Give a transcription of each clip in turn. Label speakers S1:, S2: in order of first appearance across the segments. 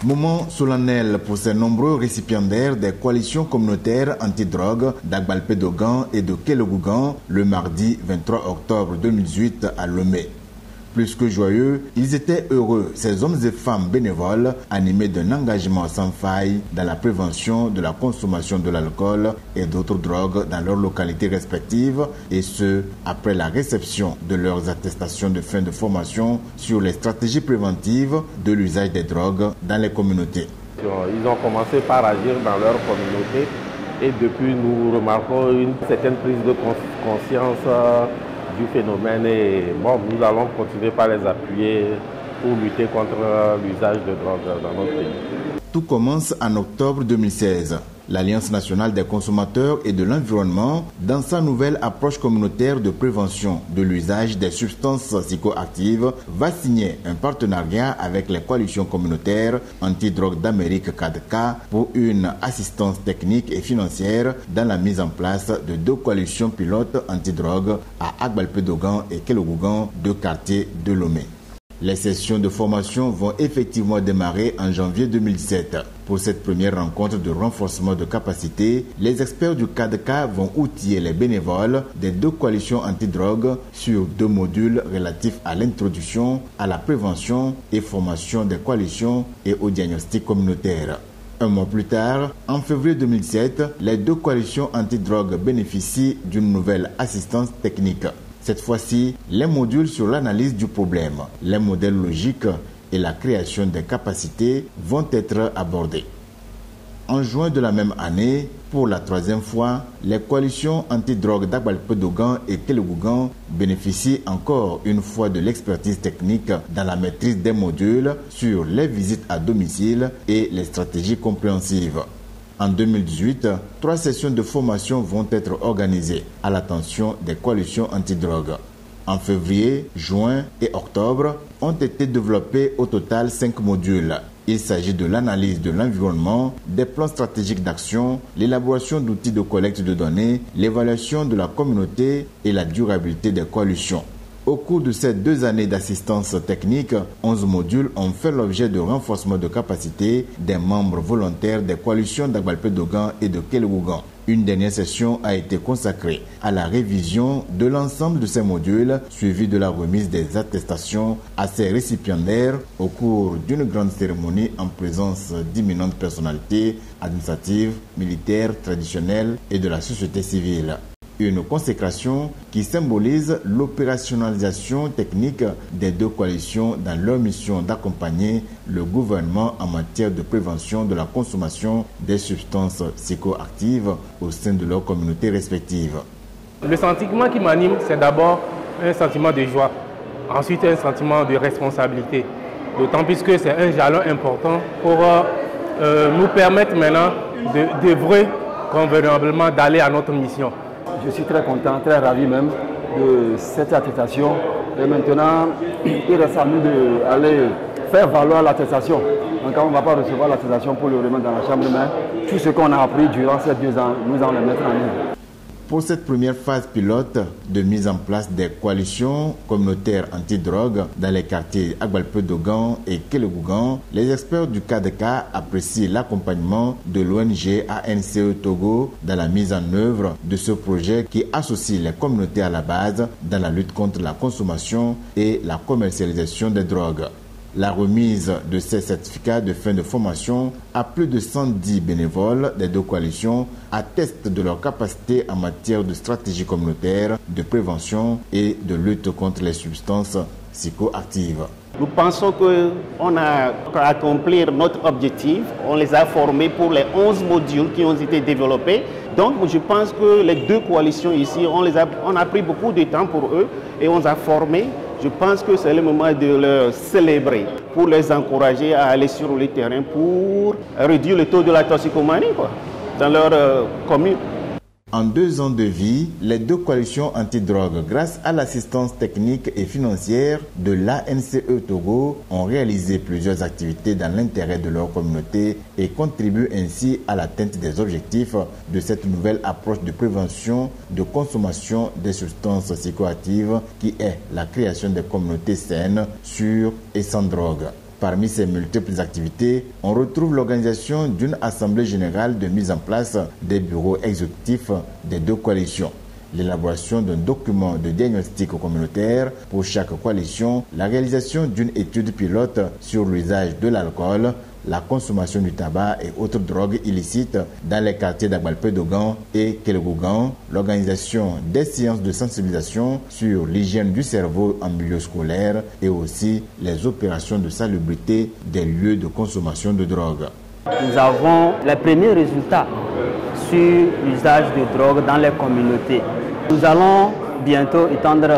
S1: Moment solennel pour ces nombreux récipiendaires des coalitions communautaires anti-drogue d'Agbalpé-Dogan et de Kélougougan le mardi 23 octobre 2018 à Lomé. Plus que joyeux, ils étaient heureux, ces hommes et femmes bénévoles, animés d'un engagement sans faille dans la prévention de la consommation de l'alcool et d'autres drogues dans leurs localités respectives, et ce, après la réception de leurs attestations de fin de formation sur les stratégies préventives de l'usage des drogues dans les communautés.
S2: Ils ont commencé par agir dans leur communauté et depuis nous remarquons une certaine prise de conscience du phénomène et nous allons continuer par les appuyer pour lutter contre l'usage de drogue dans notre pays.
S1: Tout commence en octobre 2016. L'Alliance nationale des consommateurs et de l'environnement, dans sa nouvelle approche communautaire de prévention de l'usage des substances psychoactives, va signer un partenariat avec les coalitions communautaires anti-drogue d'Amérique CADCA pour une assistance technique et financière dans la mise en place de 2 coalitions pilotes anti-drogue à Agbalpé-Dogan et Kélougougan, 2 quartiers de Lomé. Les sessions de formation vont effectivement démarrer en janvier 2017. Pour cette première rencontre de renforcement de capacité, les experts du CADCA vont outiller les bénévoles des 2 coalitions anti-drogue sur 2 modules relatifs à l'introduction, à la prévention et formation des coalitions et au diagnostic communautaire. Un mois plus tard, en février 2007, les 2 coalitions anti-drogue bénéficient d'une nouvelle assistance technique. Cette fois-ci, les modules sur l'analyse du problème, les modèles logiques et la création des capacités vont être abordés. En juin de la même année, pour la 3e fois, les coalitions anti-drogue d'Agbalpé-Dogan et Kélougougan bénéficient encore une fois de l'expertise technique dans la maîtrise des modules sur les visites à domicile et les stratégies compréhensives. En 2018, 3 sessions de formation vont être organisées à l'attention des coalitions anti-drogue. En février, juin et octobre ont été développés au total 5 modules. Il s'agit de l'analyse de l'environnement, des plans stratégiques d'action, l'élaboration d'outils de collecte de données, l'évaluation de la communauté et la durabilité des coalitions. Au cours de ces 2 années d'assistance technique, 11 modules ont fait l'objet de renforcement de capacité des membres volontaires des coalitions d'Agbalpé-Dogan et de Kélougougan. Une dernière session a été consacrée à la révision de l'ensemble de ces modules, suivie de la remise des attestations à ces récipiendaires au cours d'une grande cérémonie en présence d'imminentes personnalités administratives, militaires, traditionnelles et de la société civile. Une consécration qui symbolise l'opérationnalisation technique des 2 coalitions dans leur mission d'accompagner le gouvernement en matière de prévention de la consommation des substances psychoactives au sein de leurs communautés respectives.
S3: Le sentiment qui m'anime, c'est d'abord un sentiment de joie, ensuite un sentiment de responsabilité, d'autant plus que c'est un jalon important pour nous permettre maintenant d'œuvrer convenablement, d'aller à notre mission.
S4: Je suis très content, très ravi même de cette attestation. Et maintenant, il reste à nous d'aller faire valoir l'attestation. Donc on ne va pas recevoir l'attestation pour le remettre dans la chambre, mais tout ce qu'on a appris durant ces 2 ans, nous allons le mettre en œuvre.
S1: Pour cette première phase pilote de mise en place des coalitions communautaires anti-drogue dans les quartiers Agbalpé-Dogan et Kélougougan, les experts du CADCA apprécient l'accompagnement de l'ONG ANCE Togo dans la mise en œuvre de ce projet qui associe les communautés à la base dans la lutte contre la consommation et la commercialisation des drogues. La remise de ces certificats de fin de formation à plus de 110 bénévoles des 2 coalitions atteste de leur capacité en matière de stratégie communautaire, de prévention et de lutte contre les substances psychoactives.
S5: Nous pensons qu'on a accompli notre objectif. On les a formés pour les 11 modules qui ont été développés. Donc je pense que les 2 coalitions ici, on a pris beaucoup de temps pour eux et on les a formés. Je pense que c'est le moment de leur célébrer, pour les encourager à aller sur le terrain pour réduire le taux de la toxicomanie dans leur commune.
S1: En 2 ans de vie, les 2 coalitions anti-drogue, grâce à l'assistance technique et financière de l'ANCE Togo, ont réalisé plusieurs activités dans l'intérêt de leur communauté et contribuent ainsi à l'atteinte des objectifs de cette nouvelle approche de prévention de consommation des substances psychoactives qui est la création des communautés saines, sûres et sans drogue. Parmi ces multiples activités, on retrouve l'organisation d'une assemblée générale de mise en place des bureaux exécutifs des deux coalitions, l'élaboration d'un document de diagnostic communautaire pour chaque coalition, la réalisation d'une étude pilote sur l'usage de l'alcool, la consommation du tabac et autres drogues illicites dans les quartiers d'Agbalpé-Dogan et Kelgougan, l'organisation des séances de sensibilisation sur l'hygiène du cerveau en milieu scolaire et aussi les opérations de salubrité des lieux de consommation de drogue.
S6: Nous avons les premiers résultats sur l'usage de drogue dans les communautés. Nous allons bientôt étendre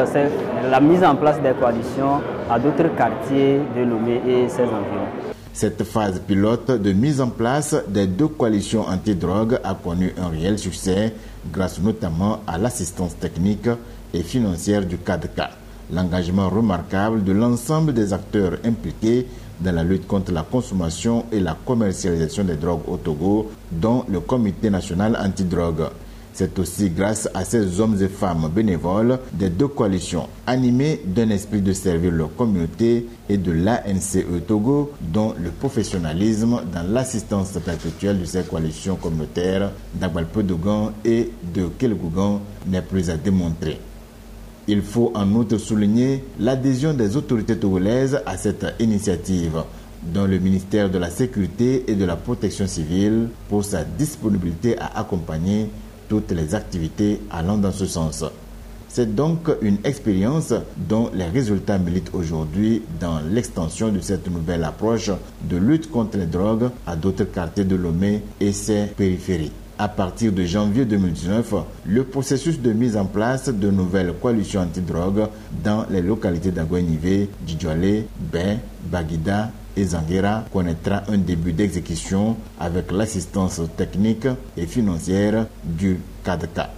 S6: la mise en place des coalitions à d'autres quartiers de Lomé et ses environs.
S1: Cette phase pilote de mise en place des deux coalitions anti-drogue a connu un réel succès grâce notamment à l'assistance technique et financière du CADCA. L'engagement remarquable de l'ensemble des acteurs impliqués dans la lutte contre la consommation et la commercialisation des drogues au Togo, dont le Comité national anti-drogue. C'est aussi grâce à ces hommes et femmes bénévoles des deux coalitions, animés d'un esprit de servir leur communauté et de l'ANCE Togo, dont le professionnalisme dans l'assistance perpétuelle de ces coalitions communautaires d'Agbalpé-Dogan et de Kelgougan n'est plus à démontrer. Il faut en outre souligner l'adhésion des autorités togolaises à cette initiative, dont le ministère de la Sécurité et de la Protection civile pour sa disponibilité à accompagner toutes les activités allant dans ce sens. C'est donc une expérience dont les résultats militent aujourd'hui dans l'extension de cette nouvelle approche de lutte contre les drogues à d'autres quartiers de Lomé et ses périphéries. À partir de janvier 2019, le processus de mise en place de nouvelles coalitions antidrogue dans les localités d'Aguenivé, Djidjoualé, Bé, Baguida et Zanguera connaîtra un début d'exécution avec l'assistance technique et financière du CADCA.